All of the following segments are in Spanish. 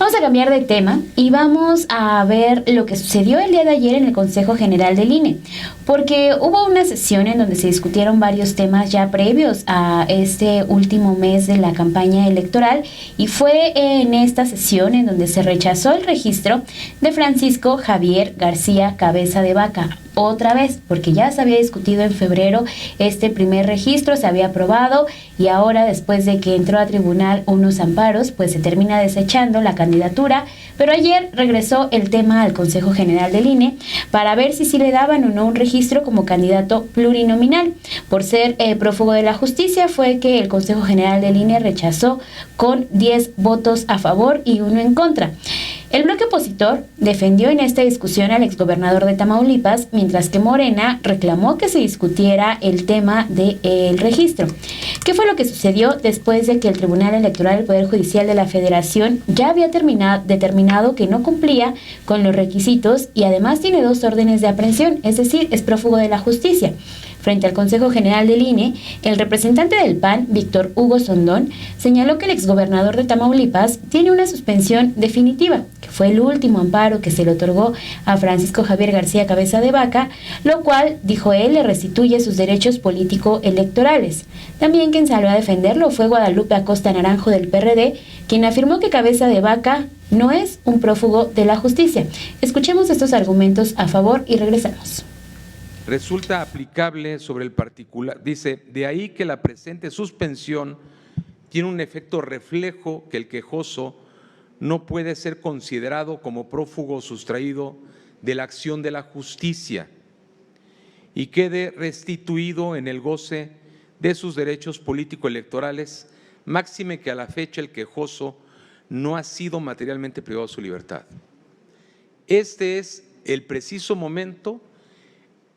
Vamos a cambiar de tema y vamos a ver lo que sucedió el día de ayer en el Consejo General del INE, porque hubo una sesión en donde se discutieron varios temas ya previos a este último mes de la campaña electoral, y fue en esta sesión en donde se rechazó el registro de Francisco Javier García Cabeza de Vaca. Otra vez, porque ya se había discutido en febrero este primer registro, se había aprobado, y ahora, después de que entró a tribunal unos amparos, pues se termina desechando la candidatura. Pero ayer regresó el tema al Consejo General del INE para ver si sí le daban o no un registro como candidato plurinominal. Por ser prófugo de la justicia, fue que el Consejo General del INE rechazó con 10 votos a favor y 1 en contra. El bloque opositor defendió en esta discusión al exgobernador de Tamaulipas, mientras que Morena reclamó que se discutiera el tema del registro. ¿Qué fue lo que sucedió después de que el Tribunal Electoral del Poder Judicial de la Federación ya había determinado que no cumplía con los requisitos y además tiene 2 órdenes de aprehensión, es decir, es prófugo de la justicia? Frente al Consejo General del INE, el representante del PAN, Víctor Hugo Sondón, señaló que el exgobernador de Tamaulipas tiene una suspensión definitiva, que fue el último amparo que se le otorgó a Francisco Javier García Cabeza de Vaca, lo cual, dijo él, le restituye sus derechos político-electorales. También quien salió a defenderlo fue Guadalupe Acosta Naranjo del PRD, quien afirmó que Cabeza de Vaca no es un prófugo de la justicia. Escuchemos estos argumentos a favor y regresamos. Resulta aplicable sobre el particular. Dice, de ahí que la presente suspensión tiene un efecto reflejo que el quejoso no puede ser considerado como prófugo sustraído de la acción de la justicia y quede restituido en el goce de sus derechos político-electorales, máxime que a la fecha el quejoso no ha sido materialmente privado de su libertad. Este es el preciso momento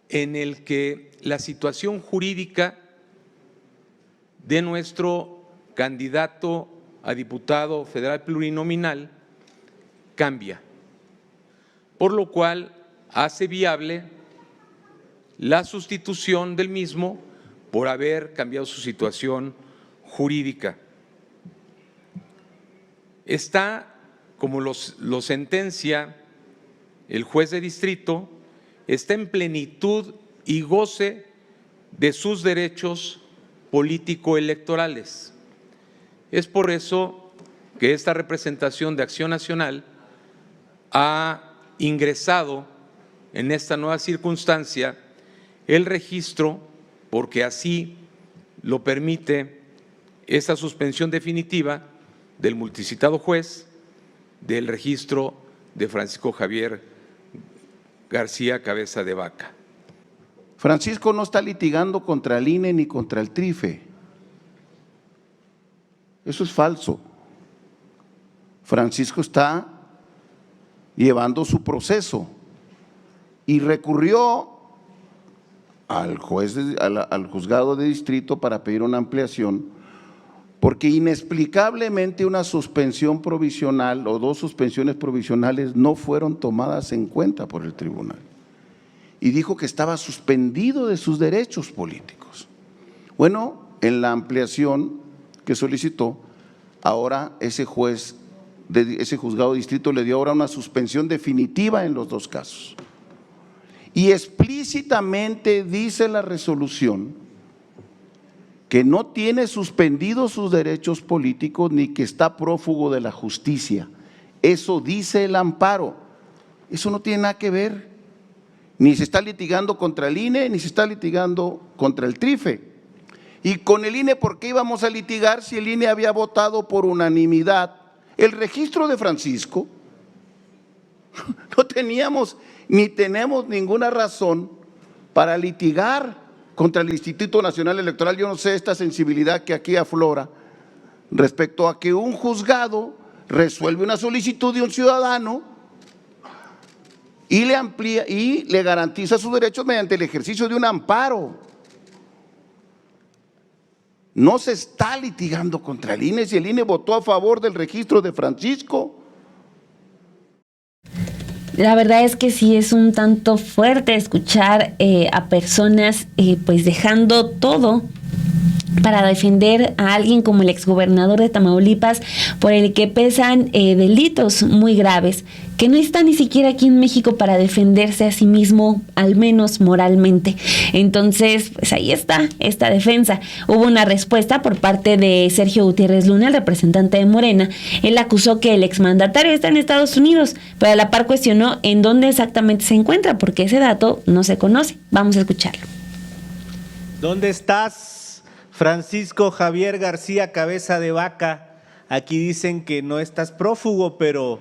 en el que la situación jurídica de nuestro candidato a diputado federal plurinominal cambia, por lo cual hace viable la sustitución del mismo por haber cambiado su situación jurídica. Está, como lo sentencia el juez de distrito, está en plenitud y goce de sus derechos político-electorales. Es por eso que esta representación de Acción Nacional ha ingresado en esta nueva circunstancia el registro, porque así lo permite esta suspensión definitiva del multicitado juez del registro de Francisco Javier García Cabeza de Vaca. Francisco no está litigando contra el INE ni contra el TRIFE. Eso es falso. Francisco está llevando su proceso y recurrió al al juzgado de distrito para pedir una ampliación, porque inexplicablemente una suspensión provisional o 2 suspensiones provisionales no fueron tomadas en cuenta por el tribunal, y dijo que estaba suspendido de sus derechos políticos. Bueno, en la ampliación que solicitó, ahora ese juez de ese juzgado de distrito le dio ahora una suspensión definitiva en los 2 casos. Y explícitamente dice la resolución que no tiene suspendidos sus derechos políticos ni que está prófugo de la justicia. Eso dice el amparo. Eso no tiene nada que ver. Ni se está litigando contra el INE, ni se está litigando contra el TRIFE. Y con el INE, ¿por qué íbamos a litigar si el INE había votado por unanimidad el registro de Francisco? No teníamos ni tenemos ninguna razón para litigar contra el Instituto Nacional Electoral. Yo no sé esta sensibilidad que aquí aflora respecto a que un juzgado resuelve una solicitud de un ciudadano y le amplía y le garantiza sus derechos mediante el ejercicio de un amparo. No se está litigando contra el INE. Si el INE votó a favor del registro de Francisco. La verdad es que sí es un tanto fuerte escuchar a personas pues dejando todo para defender a alguien como el exgobernador de Tamaulipas, por el que pesan delitos muy graves, que no está ni siquiera aquí en México para defenderse a sí mismo, al menos moralmente. Entonces, pues ahí está esta defensa. Hubo una respuesta por parte de Sergio Gutiérrez Luna, el representante de Morena. Él acusó que el exmandatario está en Estados Unidos, pero a la par cuestionó en dónde exactamente se encuentra, porque ese dato no se conoce. Vamos a escucharlo. ¿Dónde estás, Francisco Javier García Cabeza de Vaca? Aquí dicen que no estás prófugo, pero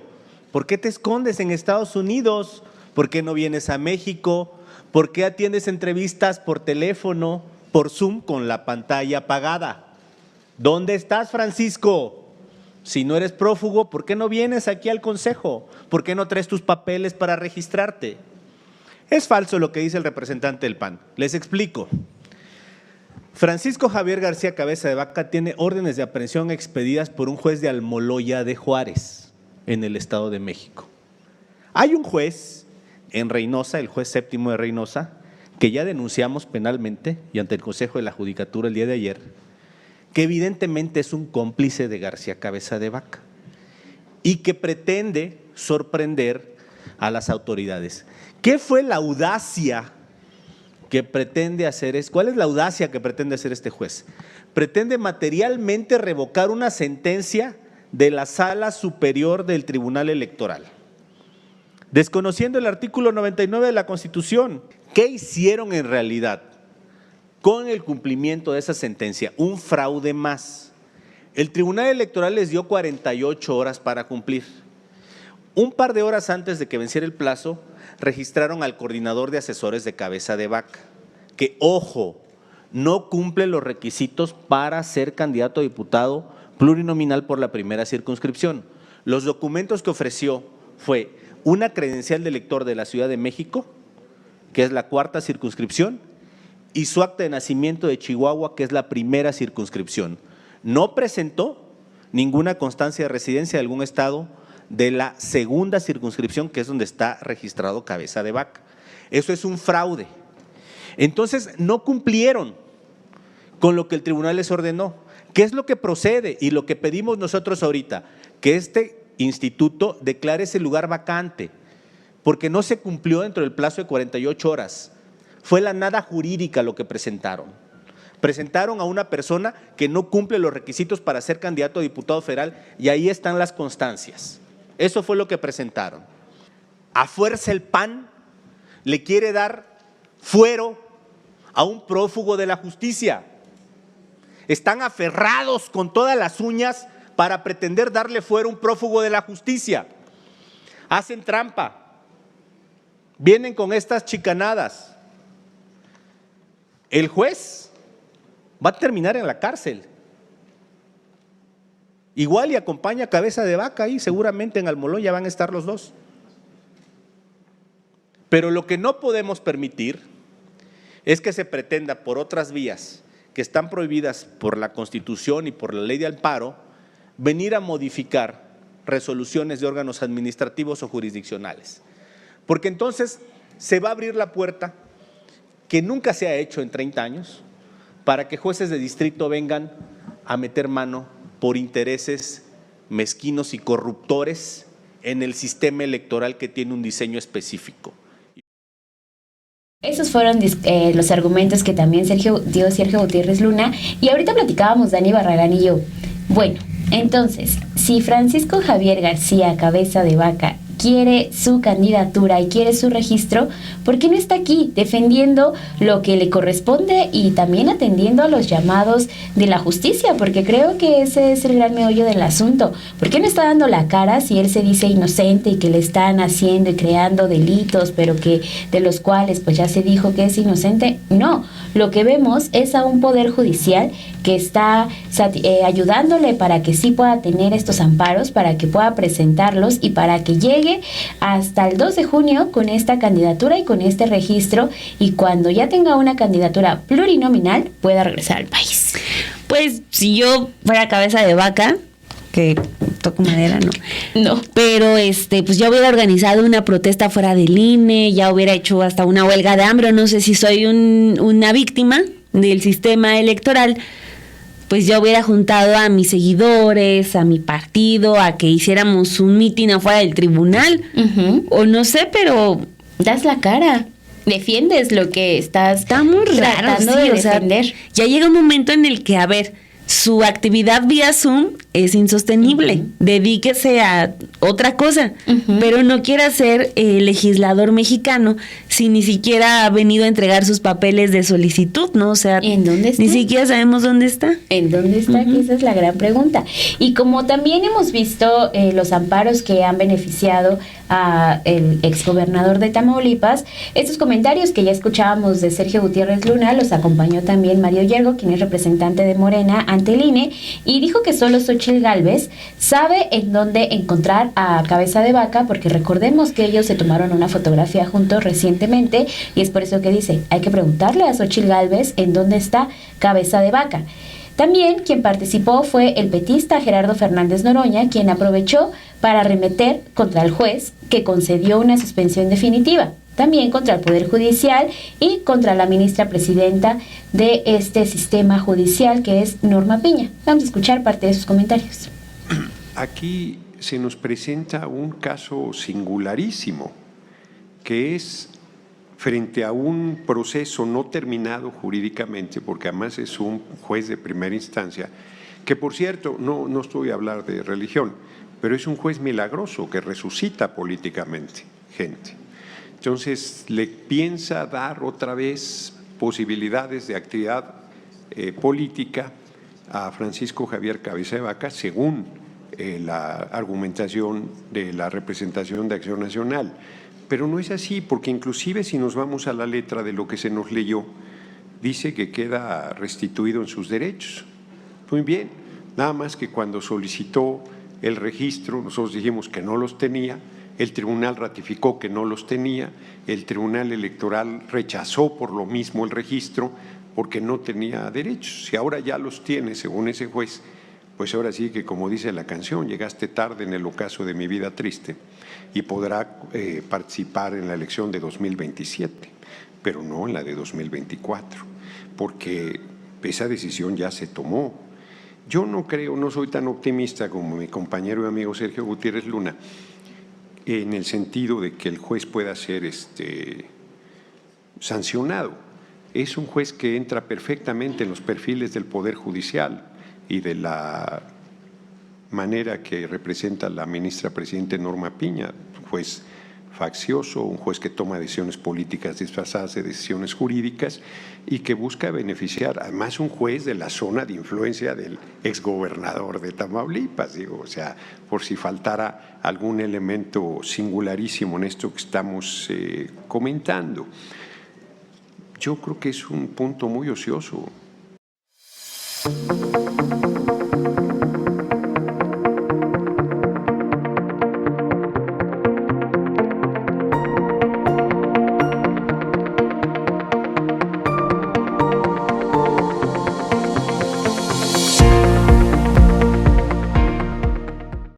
¿por qué te escondes en Estados Unidos? ¿Por qué no vienes a México? ¿Por qué atiendes entrevistas por teléfono, por Zoom, con la pantalla apagada? ¿Dónde estás, Francisco? Si no eres prófugo, ¿por qué no vienes aquí al Consejo? ¿Por qué no traes tus papeles para registrarte? Es falso lo que dice el representante del PAN. Les explico. Francisco Javier García Cabeza de Vaca tiene órdenes de aprehensión expedidas por un juez de Almoloya de Juárez, en el Estado de México. Hay un juez en Reynosa, el juez séptimo de Reynosa, que ya denunciamos penalmente y ante el Consejo de la Judicatura el día de ayer, que evidentemente es un cómplice de García Cabeza de Vaca y que pretende sorprender a las autoridades. ¿Qué fue la audacia que pretende hacer? ¿Cuál es la audacia que pretende hacer este juez? Pretende materialmente revocar una sentencia de la Sala Superior del Tribunal Electoral, desconociendo el artículo 99 de la Constitución. ¿Qué hicieron en realidad con el cumplimiento de esa sentencia? Un fraude más. El Tribunal Electoral les dio 48 horas para cumplir. Un par de horas antes de que venciera el plazo, registraron al coordinador de asesores de Cabeza de Vaca, que, ojo, no cumple los requisitos para ser candidato a diputado plurinominal por la primera circunscripción. Los documentos que ofreció fue una credencial de elector de la Ciudad de México, que es la cuarta circunscripción, y su acta de nacimiento de Chihuahua, que es la primera circunscripción. No presentó ninguna constancia de residencia de algún estado de la segunda circunscripción, que es donde está registrado Cabeza de Vaca. Eso es un fraude. Entonces, no cumplieron con lo que el tribunal les ordenó. ¿Qué es lo que procede y lo que pedimos nosotros ahorita? Que este instituto declare ese lugar vacante, porque no se cumplió dentro del plazo de 48 horas. Fue la nada jurídica lo que presentaron. Presentaron a una persona que no cumple los requisitos para ser candidato a diputado federal y ahí están las constancias. Eso fue lo que presentaron. A fuerza el PAN le quiere dar fuero a un prófugo de la justicia. Están aferrados con todas las uñas para pretender darle fuero a un prófugo de la justicia. Hacen trampa, vienen con estas chicanadas. El juez va a terminar en la cárcel. Igual y acompaña a Cabeza de Vaca ahí, seguramente en Almoloya van a estar los dos. Pero lo que no podemos permitir es que se pretenda por otras vías que están prohibidas por la Constitución y por la ley de amparo, venir a modificar resoluciones de órganos administrativos o jurisdiccionales. Porque entonces se va a abrir la puerta, que nunca se ha hecho en 30 años, para que jueces de distrito vengan a meter mano por intereses mezquinos y corruptores en el sistema electoral que tiene un diseño específico. Esos fueron los argumentos que también dio Sergio Gutiérrez Luna, y ahorita platicábamos Dani Barragán y yo. Bueno, entonces, si Francisco Javier García Cabeza de Vaca quiere su candidatura y quiere su registro, ¿por qué no está aquí defendiendo lo que le corresponde y también atendiendo a los llamados de la justicia? Porque creo que ese es el gran meollo del asunto. ¿Por qué no está dando la cara si él se dice inocente y que le están haciendo y creando delitos, pero que de los cuales pues ya se dijo que es inocente? No, lo que vemos es a un poder judicial que está ayudándole para que sí pueda tener estos amparos, para que pueda presentarlos y para que llegue hasta el 2 de junio con esta candidatura y con este registro, y cuando ya tenga una candidatura plurinominal pueda regresar al país. Pues si yo fuera Cabeza de Vaca, que toco madera, no, pero pues ya hubiera organizado una protesta fuera del INE, ya hubiera hecho hasta una huelga de hambre, no sé si soy una víctima del sistema electoral, pues yo hubiera juntado a mis seguidores, a mi partido, a que hiciéramos un mitin afuera del tribunal, o no sé, pero das la cara, defiendes lo que está muy raro, tratando de defender. Ya llega un momento en el que, a ver, su actividad vía Zoom es insostenible. Dedíquese a otra cosa, pero no quiera ser legislador mexicano si ni siquiera ha venido a entregar sus papeles de solicitud, ¿no? O sea, ¿en dónde está? Ni siquiera sabemos dónde está. ¿En dónde está? Que esa es la gran pregunta. Y como también hemos visto los amparos que han beneficiado a el exgobernador de Tamaulipas, estos comentarios que ya escuchábamos de Sergio Gutiérrez Luna los acompañó también Mario Yergo, quien es representante de Morena ante el INE, y dijo que solo Xóchitl Gálvez sabe en dónde encontrar a Cabeza de Vaca, porque recordemos que ellos se tomaron una fotografía juntos recientemente, y es por eso que dice, hay que preguntarle a Xóchitl Gálvez en dónde está Cabeza de Vaca. También quien participó fue el petista Gerardo Fernández Noroña, quien aprovechó para arremeter contra el juez que concedió una suspensión definitiva, también contra el Poder Judicial y contra la ministra presidenta de este sistema judicial, que es Norma Piña. Vamos a escuchar parte de sus comentarios. Aquí se nos presenta un caso singularísimo, que es frente a un proceso no terminado jurídicamente, porque además es un juez de primera instancia, que por cierto, no estoy a hablar de religión, pero es un juez milagroso que resucita políticamente gente. Entonces, le piensa dar otra vez posibilidades de actividad política a Francisco Javier Cabeza de Vaca, según la argumentación de la representación de Acción Nacional. Pero no es así, porque inclusive si nos vamos a la letra de lo que se nos leyó, dice que queda restituido en sus derechos. Muy bien, nada más que cuando solicitó el registro, nosotros dijimos que no los tenía, el tribunal ratificó que no los tenía, el tribunal electoral rechazó por lo mismo el registro porque no tenía derechos. Si ahora ya los tiene, según ese juez, pues ahora sí que, como dice la canción, llegaste tarde en el ocaso de mi vida triste, y podrá participar en la elección de 2027, pero no en la de 2024, porque esa decisión ya se tomó. Yo no creo, no soy tan optimista como mi compañero y amigo Sergio Gutiérrez Luna, en el sentido de que el juez pueda ser sancionado. Es un juez que entra perfectamente en los perfiles del Poder Judicial y de la manera que representa la ministra presidente Norma Piña, un juez faccioso, un juez que toma decisiones políticas disfrazadas de decisiones jurídicas y que busca beneficiar, además un juez de la zona de influencia del exgobernador de Tamaulipas, digo, o sea, por si faltara algún elemento singularísimo en esto que estamos comentando. Yo creo que es un punto muy ocioso.